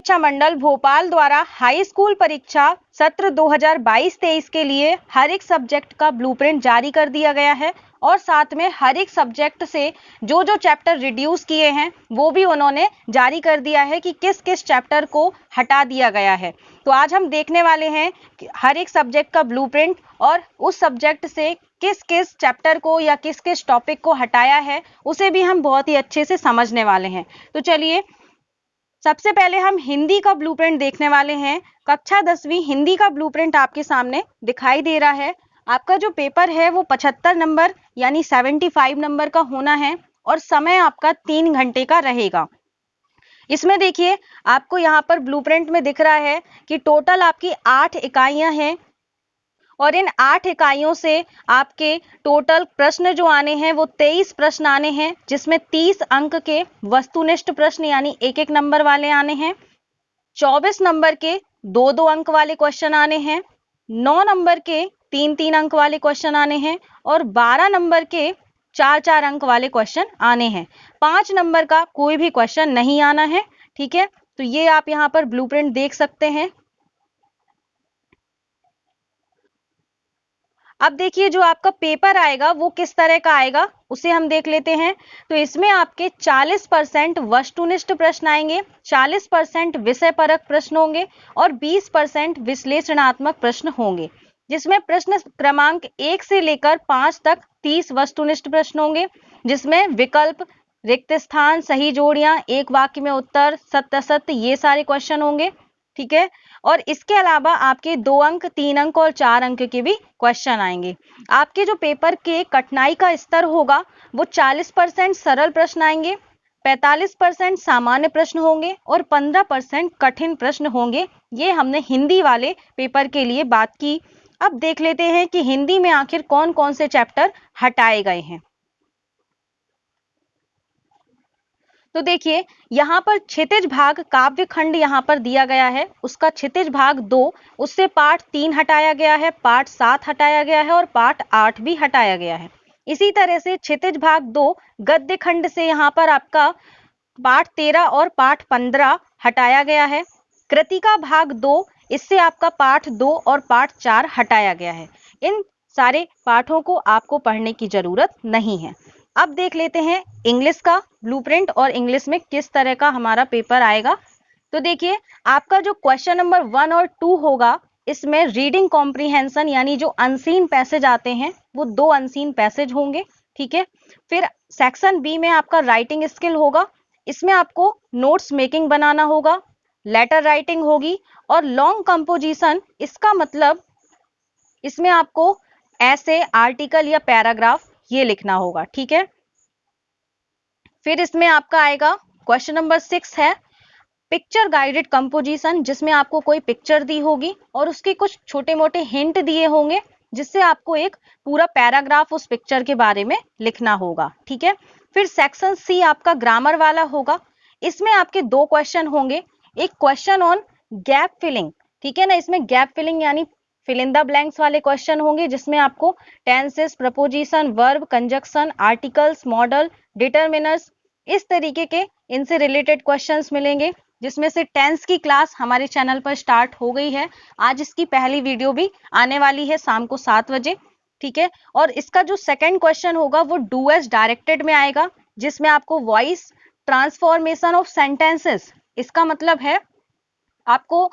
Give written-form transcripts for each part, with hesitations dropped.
परीक्षा मंडल भोपाल द्वारा high school परीक्षा सत्र 2022-23 के लिए हर एक सब्जेक्ट का ब्लूप्रिंट जारी कर दिया गया है और साथ में हर एक सब्जेक्ट से जो जो चैप्टर रिड्यूस किए हैं वो भी उन्होंने जारी कर दिया है कि किस किस चैप्टर को हटा दिया गया है। तो आज हम देखने वाले हैं कि हर एक सब्जेक्ट का ब्लूप्रिंट और उस सब्जेक्ट से किस किस चैप्टर को या किस किस टॉपिक को हटाया है उसे भी हम बहुत ही अच्छे से समझने वाले हैं। तो चलिए सबसे पहले हम हिंदी का ब्लूप्रिंट देखने वाले हैं। कक्षा 10वीं हिंदी का ब्लूप्रिंट आपके सामने दिखाई दे रहा है। आपका जो पेपर है वो 75 नंबर यानी 75 नंबर का होना है और समय आपका 3 घंटे का रहेगा। इसमें देखिए आपको यहाँ पर ब्लूप्रिंट में दिख रहा है कि टोटल आपकी 8 इकाइयां हैं और इन 8 इकाइयों से आपके टोटल प्रश्न जो आने हैं वो 23 प्रश्न आने हैं, जिसमें 30 अंक के वस्तुनिष्ठ प्रश्न यानी 1-1 नंबर वाले आने हैं, 24 नंबर के 2-2 अंक वाले क्वेश्चन आने हैं, 9 नंबर के 3-3 अंक वाले क्वेश्चन आने हैं और 12 नंबर के 4-4 अंक वाले क्वेश्चन आने हैं। 5 नंबर का कोई भी क्वेश्चन नहीं आना है। ठीक है, तो ये आप यहाँ पर ब्लूप्रिंट देख सकते हैं। अब देखिए जो आपका पेपर आएगा वो किस तरह का आएगा उसे हम देख लेते हैं। तो इसमें आपके 40% वस्तुनिष्ठ प्रश्न आएंगे, 40% विषय परक प्रश्न होंगे और 20% विश्लेषणात्मक प्रश्न होंगे, जिसमें प्रश्न क्रमांक 1 से लेकर 5 तक 30 वस्तुनिष्ठ प्रश्न होंगे, जिसमें विकल्प, रिक्त स्थान, सही जोड़ियां, एक वाक्य में उत्तर, सत्य असत्य, ये सारे क्वेश्चन होंगे। ठीक है, और इसके अलावा आपके 2 अंक, 3 अंक और 4 अंक के भी क्वेश्चन आएंगे। आपके जो पेपर के कठिनाई का स्तर होगा वो 40% सरल प्रश्न आएंगे, 45% सामान्य प्रश्न होंगे और 15% कठिन प्रश्न होंगे। ये हमने हिंदी वाले पेपर के लिए बात की। अब देख लेते हैं कि हिंदी में आखिर कौन कौन से चैप्टर हटाए गए हैं। तो देखिए यहाँ पर क्षितिज भाग काव्य खंड यहाँ पर दिया गया है, उसका क्षितिज भाग 2, उससे पाठ 3 हटाया गया है, पाठ 7 हटाया गया है और पाठ 8 भी हटाया गया है। इसी तरह से क्षितिज भाग 2 गद्य खंड से यहाँ पर आपका पाठ 13 और पाठ 15 हटाया गया है। कृतिका भाग 2, इससे आपका पाठ 2 और पाठ 4 हटाया गया है। इन सारे पाठों को आपको पढ़ने की जरूरत नहीं है। अब देख लेते हैं इंग्लिश का ब्लूप्रिंट और इंग्लिश में किस तरह का हमारा पेपर आएगा। तो देखिए आपका जो क्वेश्चन नंबर 1 और 2 होगा, इसमें रीडिंग कॉम्प्रिहेंशन यानी जो अनसीन पैसेज आते हैं वो 2 अनसीन पैसेज होंगे। ठीक है, फिर सेक्शन बी में आपका राइटिंग स्किल होगा, इसमें आपको नोट्स मेकिंग बनाना होगा, लेटर राइटिंग होगी और लॉन्ग कंपोजिशन, इसका मतलब इसमें आपको ऐसे, आर्टिकल या पैराग्राफ ये लिखना होगा। ठीक है, फिर इसमें आपका आएगा क्वेश्चन नंबर 6 है पिक्चर गाइडेड कंपोजिशन, जिसमें आपको कोई पिक्चर दी होगी और उसके कुछ छोटे मोटे हिंट दिए होंगे, जिससे आपको एक पूरा पैराग्राफ उस पिक्चर के बारे में लिखना होगा। ठीक है, फिर सेक्शन सी आपका ग्रामर वाला होगा, इसमें आपके 2 क्वेश्चन होंगे, एक क्वेश्चन ऑन गैप फिलिंग। ठीक है ना, इसमें गैप फिलिंग यानी फिल इन द ब्लैंक्स वाले क्वेश्चन होंगे, जिसमें आपको tenses, preposition, verb, conjunction, articles, model, determiners, इस तरीके के इनसे रिलेटेड क्वेश्चंस मिलेंगे, जिसमें से टेंस की क्लास हमारे चैनल पर स्टार्ट हो गई है। आज इसकी पहली वीडियो भी आने वाली है शाम को 7 बजे। ठीक है, और इसका जो सेकंड क्वेश्चन होगा वो डू एज डायरेक्टेड में आएगा, जिसमें आपको वॉइस ट्रांसफॉर्मेशन ऑफ सेंटेंसेस, इसका मतलब है आपको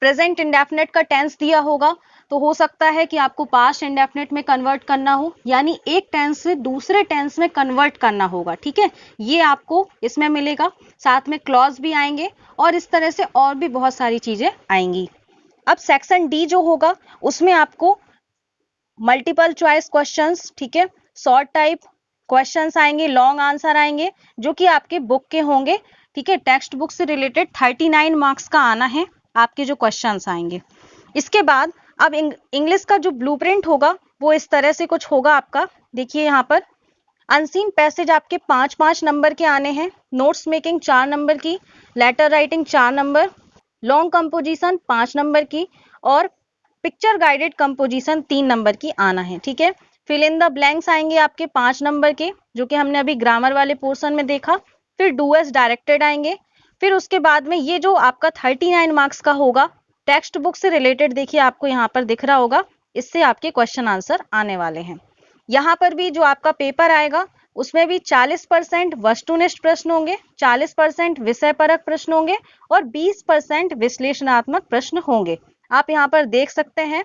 प्रेजेंट इंडेफिनिट का टेंस दिया होगा, तो हो सकता है कि आपको पास्ट इंडेफिनिट में कन्वर्ट करना हो, यानी एक टेंस से दूसरे टेंस में कन्वर्ट करना होगा। ठीक है, ये आपको इसमें मिलेगा, साथ में क्लॉज भी आएंगे और इस तरह से और भी बहुत सारी चीजें आएंगी। अब सेक्शन डी जो होगा उसमें आपको मल्टीपल चॉइस क्वेश्चंस, ठीक है, शॉर्ट टाइप क्वेश्चंस आएंगे, लॉन्ग आंसर आएंगे, जो कि आपके बुक के होंगे। ठीक है, टेक्स्ट बुक से रिलेटेड 39 मार्क्स का आना है आपके जो क्वेश्चंस आएंगे। इसके बाद अब इंग्लिश का जो ब्लूप्रिंट होगा वो इस तरह से कुछ होगा आपका। देखिए यहाँ पर अनसीन पैसेज आपके 5-5 नंबर के आने हैं, नोट्स मेकिंग 4 नंबर की, letter writing 4 number, long composition 5 number की और पिक्चर गाइडेड कंपोजिशन 3 नंबर की आना है। ठीक है, फिल इन द ब्लैंक्स आएंगे आपके 5 नंबर के, जो कि हमने अभी ग्रामर वाले पोर्शन में देखा। फिर डू एज डायरेक्टेड आएंगे, फिर उसके बाद में ये जो आपका 39 मार्क्स का होगा, टेक्स्ट बुक से रिलेटेड देखिए आपको यहाँ पर दिख रहा होगा, इससे आपके क्वेश्चन आंसर आने वाले हैं। यहाँ पर भी जो आपका पेपर आएगा उसमें भी 40% वस्तुनिष्ठ प्रश्न होंगे, 40% विषय परक प्रश्न होंगे और 20% विश्लेषणात्मक प्रश्न होंगे। आप यहाँ पर देख सकते हैं।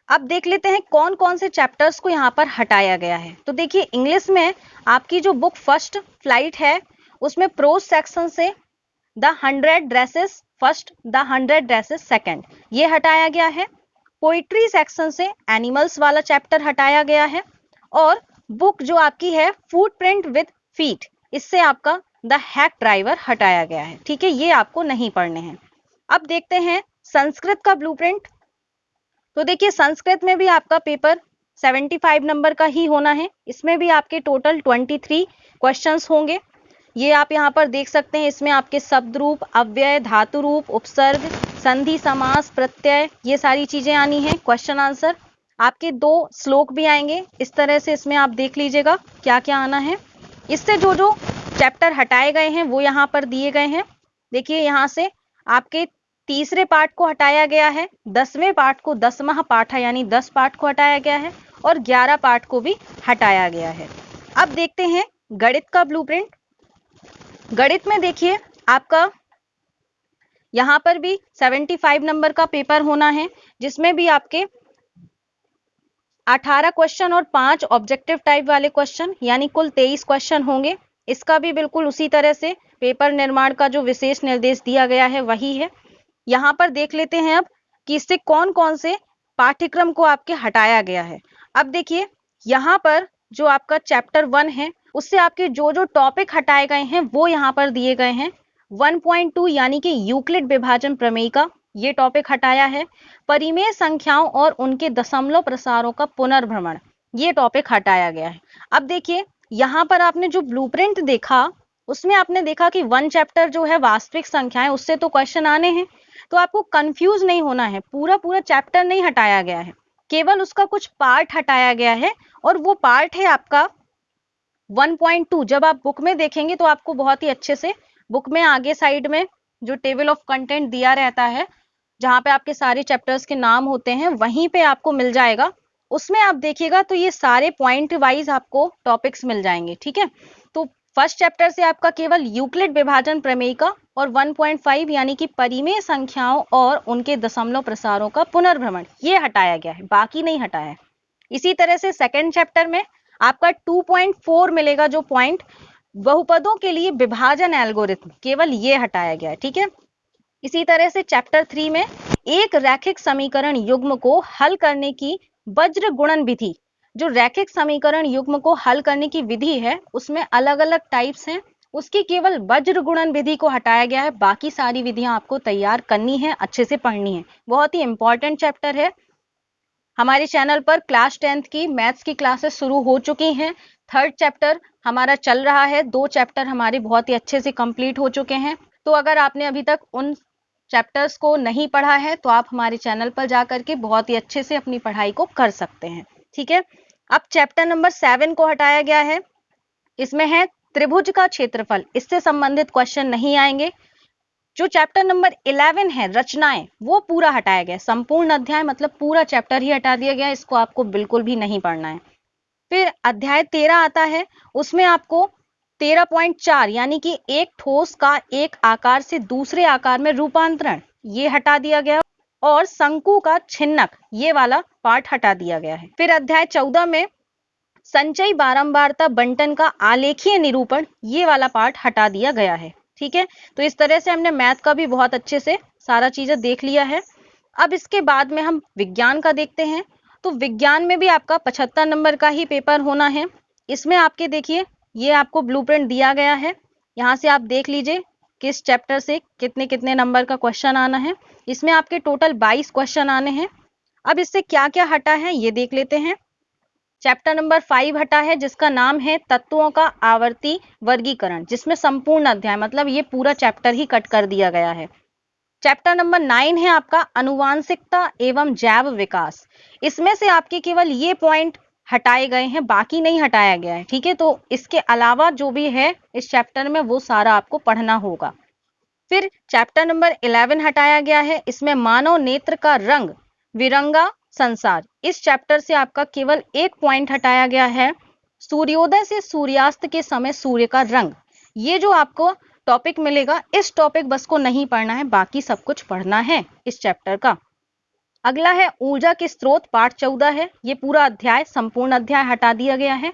अब देख लेते हैं कौन कौन से चैप्टर्स को यहाँ पर हटाया गया है। तो देखिए इंग्लिश में आपकी जो बुक फर्स्ट फ्लाइट है उसमें प्रोज सेक्शन से the 100 dresses first, the 100 dresses second, ये हटाया गया है। पोइट्री सेक्शन से एनिमल्स वाला चैप्टर हटाया गया है और बुक जो आपकी है फुटप्रिंट विद फीट, इससे आपका द हैक ड्राइवर हटाया गया है। ठीक है, ये आपको नहीं पढ़ने हैं। अब देखते हैं संस्कृत का ब्लूप्रिंट। तो देखिए संस्कृत में भी आपका पेपर 75 नंबर का ही होना है। इसमें भी आपके टोटल 23 क्वेश्चंस होंगे। ये आप यहाँ पर देख सकते हैं। इसमें आपके शब्द रूप, अव्यय, धातु रूप, उपसर्ग, संधि, समास, प्रत्यय, ये सारी चीजें आनी है। क्वेश्चन आंसर आपके 2 श्लोक भी आएंगे। इस तरह से इसमें आप देख लीजिएगा क्या क्या आना है। इससे जो जो चैप्टर हटाए गए हैं वो यहाँ पर दिए गए हैं। देखिए यहाँ से आपके तीसरे पार्ट को हटाया गया है, 10वें पार्ट को, 10वां पार्ट है यानी 10 पार्ट को हटाया गया है और 11 पार्ट को भी हटाया गया है। अब देखते हैं गणित का ब्लूप्रिंट। गणित में देखिए आपका यहाँ पर भी 75 नंबर का पेपर होना है, जिसमें भी आपके 18 क्वेश्चन और 5 ऑब्जेक्टिव टाइप वाले क्वेश्चन यानी कुल 23 क्वेश्चन होंगे। इसका भी बिल्कुल उसी तरह से पेपर निर्माण का जो विशेष निर्देश दिया गया है वही है। यहाँ पर देख लेते हैं अब कि इससे कौन कौन से पाठ्यक्रम को आपके हटाया गया है। अब देखिए यहाँ पर जो आपका चैप्टर 1 है उससे आपके जो जो टॉपिक हटाए गए हैं वो यहाँ पर दिए गए हैं। 1.2 यानी कि यूक्लिड विभाजन प्रमेय का ये टॉपिक हटाया है। परिमेय संख्याओं और उनके दशमलव प्रसारों का पुनर्भ्रमण, ये टॉपिक हटाया गया है। अब देखिए यहाँ पर आपने जो ब्लूप्रिंट देखा उसमें आपने देखा कि 1 चैप्टर जो है वास्तविक संख्याएं, उससे तो क्वेश्चन आने हैं, तो आपको कंफ्यूज नहीं होना है। पूरा पूरा चैप्टर नहीं हटाया गया है, केवल उसका कुछ पार्ट हटाया गया है और वो पार्ट है आपका 1.2। जब आप बुक में देखेंगे तो आपको बहुत ही अच्छे से बुक में आगे साइड में जो टेबल ऑफ कंटेंट दिया रहता है, जहां पे आपके सारे चैप्टर्स के नाम होते हैं, वहीं पे आपको मिल जाएगा। उसमें आप देखिएगा तो ये सारे पॉइंट वाइज आपको टॉपिक्स मिल जाएंगे। ठीक है, तो फर्स्ट चैप्टर से आपका केवल यूक्लिड विभाजन प्रमेय का और 1.5 यानी कि परिमेय संख्याओं और उनके दशमलव प्रसारों का पुनर्भ्रमण, ये हटाया गया है, बाकी नहीं हटाया है। इसी तरह से सेकेंड चैप्टर में आपका 2.4 मिलेगा जो पॉइंट, बहुपदों के लिए विभाजन एल्गोरिथम, केवल ये हटाया गया है। ठीक है, इसी तरह से चैप्टर 3 में एक रैखिक समीकरण युग्म को हल करने की वज्र गुणन विधि, जो रैखिक समीकरण युग्म को हल करने की विधि है उसमें अलग अलग टाइप्स हैं, उसकी केवल वज्र गुणन विधि को हटाया गया है। बाकी सारी विधियां आपको तैयार करनी है, अच्छे से पढ़नी है। बहुत ही इंपॉर्टेंट चैप्टर है। हमारे चैनल पर क्लास 10th की मैथ्स की क्लासेस शुरू हो चुकी हैं। 3rd चैप्टर हमारा चल रहा है, 2 चैप्टर हमारे बहुत ही अच्छे से कंप्लीट हो चुके हैं। तो अगर आपने अभी तक उन चैप्टर्स को नहीं पढ़ा है तो आप हमारे चैनल पर जाकर के बहुत ही अच्छे से अपनी पढ़ाई को कर सकते हैं। ठीक है, अब चैप्टर नंबर 7 को हटाया गया है। इसमें है त्रिभुज का क्षेत्रफल, इससे संबंधित क्वेश्चन नहीं आएंगे। जो चैप्टर नंबर 11 है रचनाएं, वो पूरा हटाया गया। संपूर्ण अध्याय मतलब पूरा चैप्टर ही हटा दिया गया, इसको आपको बिल्कुल भी नहीं पढ़ना है। फिर अध्याय 13 आता है, उसमें आपको 13.4 यानी कि एक ठोस का एक आकार से दूसरे आकार में रूपांतरण, ये हटा दिया गया और शंकु का छिन्नक, ये वाला पार्ट हटा दिया गया है। फिर अध्याय 14 में संचयी बारंबारता बंटन का आलेखीय निरूपण, ये वाला पार्ट हटा दिया गया है। ठीक है, तो इस तरह से हमने मैथ का भी बहुत अच्छे से सारा चीजें देख लिया है। अब इसके बाद में हम विज्ञान का देखते हैं। तो विज्ञान में भी आपका 75 नंबर का ही पेपर होना है। इसमें आपके देखिए ये आपको ब्लूप्रिंट दिया गया है, यहाँ से आप देख लीजिए किस चैप्टर से कितने कितने नंबर का क्वेश्चन आना है। इसमें आपके टोटल 22 क्वेश्चन आने हैं। अब इससे क्या क्या हटा है ये देख लेते हैं। चैप्टर नंबर 5 हटा है, जिसका नाम है तत्वों का आवर्ती वर्गीकरण, जिसमें संपूर्ण अध्याय मतलब ये पूरा चैप्टर ही कट कर दिया गया है। चैप्टर नंबर 9 है आपका अनुवांशिकता एवं जैव विकास। इसमें से आपके केवल ये पॉइंट हटाए गए हैं, बाकी नहीं हटाया गया है। ठीक है, तो इसके अलावा जो भी है इस चैप्टर में वो सारा आपको पढ़ना होगा। फिर चैप्टर नंबर 11 हटाया गया है, इसमें मानव नेत्र का रंग विरंगा संसार। इस चैप्टर से आपका केवल एक पॉइंट हटाया गया है, सूर्योदय से सूर्यास्त के समय सूर्य का रंग। ये जो आपको टॉपिक मिलेगा, इस टॉपिक बस को नहीं पढ़ना है, बाकी सब कुछ पढ़ना है इस चैप्टर का। अगला है ऊर्जा के स्रोत, पाठ 14 है। ये पूरा अध्याय, संपूर्ण अध्याय हटा दिया गया है।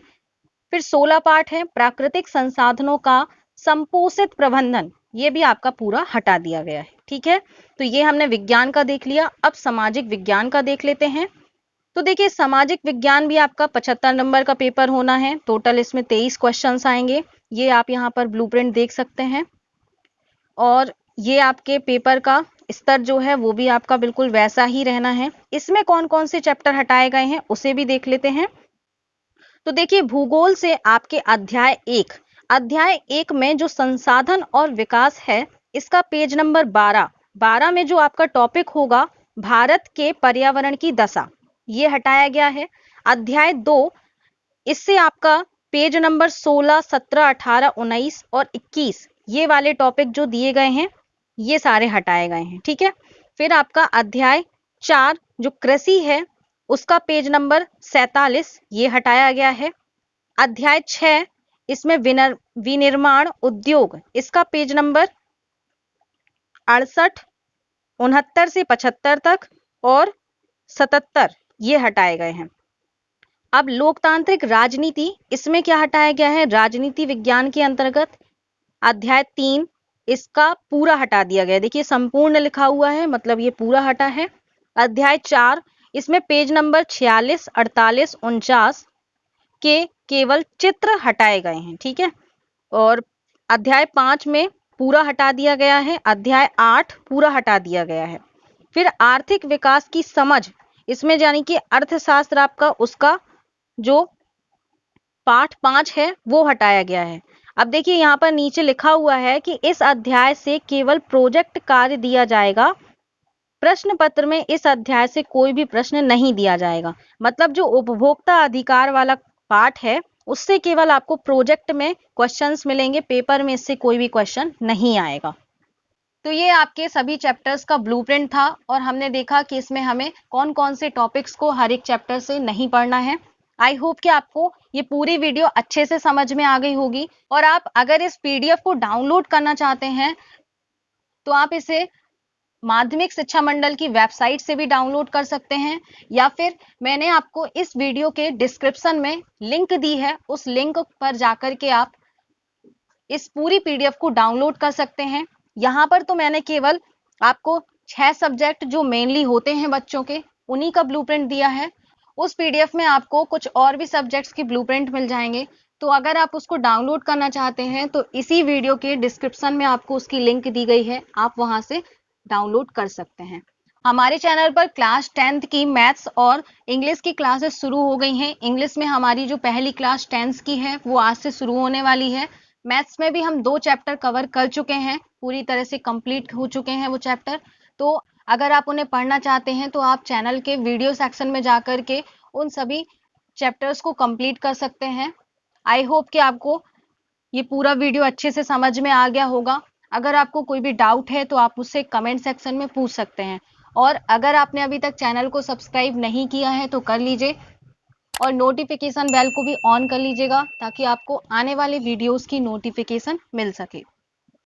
फिर 16 पाठ है, प्राकृतिक संसाधनों का संपोषित प्रबंधन। ये भी आपका पूरा हटा दिया गया है। ठीक है, तो ये हमने विज्ञान का देख लिया। अब सामाजिक विज्ञान का देख लेते हैं। तो देखिए, सामाजिक विज्ञान भी आपका 75 नंबर का पेपर होना है। टोटल इसमें 23 क्वेश्चंस आएंगे। ये आप यहाँ पर ब्लूप्रिंट देख सकते हैं। और ये आपके पेपर का स्तर जो है वो भी आपका बिल्कुल वैसा ही रहना है। इसमें कौन कौन से चैप्टर हटाए गए हैं उसे भी देख लेते हैं। तो देखिए, भूगोल से आपके अध्याय 1 में जो संसाधन और विकास है, इसका पेज नंबर 12 में जो आपका टॉपिक होगा भारत के पर्यावरण की दशा, ये हटाया गया है। अध्याय 2, इससे आपका पेज नंबर 16, 17, 18, 19 और 21 ये वाले टॉपिक जो दिए गए हैं ये सारे हटाए गए हैं। ठीक है, फिर आपका अध्याय 4 जो कृषि है, उसका पेज नंबर 47 ये हटाया गया है। अध्याय 6 इसमें विनिर्माण उद्योग, इसका पेज नंबर 68, 69 से 75 तक और 77 ये हटाए गए हैं। अब लोकतांत्रिक राजनीति, इसमें क्या हटाया गया है, राजनीति विज्ञान के अंतर्गत अध्याय 3 इसका पूरा हटा दिया गया है। देखिए, संपूर्ण लिखा हुआ है, मतलब ये पूरा हटा है। अध्याय 4 इसमें पेज नंबर 46, 48, 49 के केवल चित्र हटाए गए हैं। ठीक है, और अध्याय 5 में पूरा हटा दिया गया है। अध्याय 8 पूरा हटा दिया गया है। फिर आर्थिक विकास की समझ, इसमें यानी कि अर्थशास्त्र आपका, उसका जो पाठ 5 है वो हटाया गया है। अब देखिए, यहाँ पर नीचे लिखा हुआ है कि इस अध्याय से केवल प्रोजेक्ट कार्य दिया जाएगा, प्रश्न पत्र में इस अध्याय से कोई भी प्रश्न नहीं दिया जाएगा। मतलब जो उपभोक्ता अधिकार वाला पार्ट है उससे केवल आपको प्रोजेक्ट में क्वेश्चंस मिलेंगे, पेपर में इससे कोई भी क्वेश्चन नहीं आएगा। तो ये आपके सभी चैप्टर्स का ब्लूप्रिंट था और हमने देखा कि इसमें हमें कौन कौन से टॉपिक्स को हर एक चैप्टर से नहीं पढ़ना है। आई होप कि आपको ये पूरी वीडियो अच्छे से समझ में आ गई होगी। और आप अगर इस पीडीएफ को डाउनलोड करना चाहते हैं तो आप इसे माध्यमिक शिक्षा मंडल की वेबसाइट से भी डाउनलोड कर सकते हैं, या फिर मैंने आपको इस वीडियो के डिस्क्रिप्शन में लिंक दी है, उस लिंक पर जाकर के आप इस पूरी पीडीएफ को डाउनलोड कर सकते हैं। यहाँ पर तो मैंने केवल आपको 6 सब्जेक्ट जो मेनली होते हैं बच्चों के, उन्हीं का ब्लूप्रिंट दिया है। उस पीडीएफ में आपको कुछ और भी सब्जेक्ट्स की ब्लूप्रिंट मिल जाएंगे। तो अगर आप उसको डाउनलोड करना चाहते हैं तो इसी वीडियो के डिस्क्रिप्शन में आपको उसकी लिंक दी गई है, आप वहां से डाउनलोड कर सकते हैं। हमारे चैनल पर क्लास 10th की मैथ्स और इंग्लिश की क्लासेस शुरू हो गई हैं। इंग्लिश में हमारी जो पहली क्लास 10th की है वो आज से शुरू होने वाली है। मैथ्स में भी हम 2 चैप्टर कवर कर चुके हैं, पूरी तरह से कंप्लीट हो चुके हैं वो चैप्टर। तो अगर आप उन्हें पढ़ना चाहते हैं तो आप चैनल के वीडियो सेक्शन में जाकर के उन सभी चैप्टर्स को कंप्लीट कर सकते हैं। आई होप कि आपको ये पूरा वीडियो अच्छे से समझ में आ गया होगा। अगर आपको कोई भी डाउट है तो आप उससे कमेंट सेक्शन में पूछ सकते हैं। और अगर आपने अभी तक चैनल को सब्सक्राइब नहीं किया है तो कर लीजिए और नोटिफिकेशन बेल को भी ऑन कर लीजिएगा ताकि आपको आने वाले वीडियोस की नोटिफिकेशन मिल सके।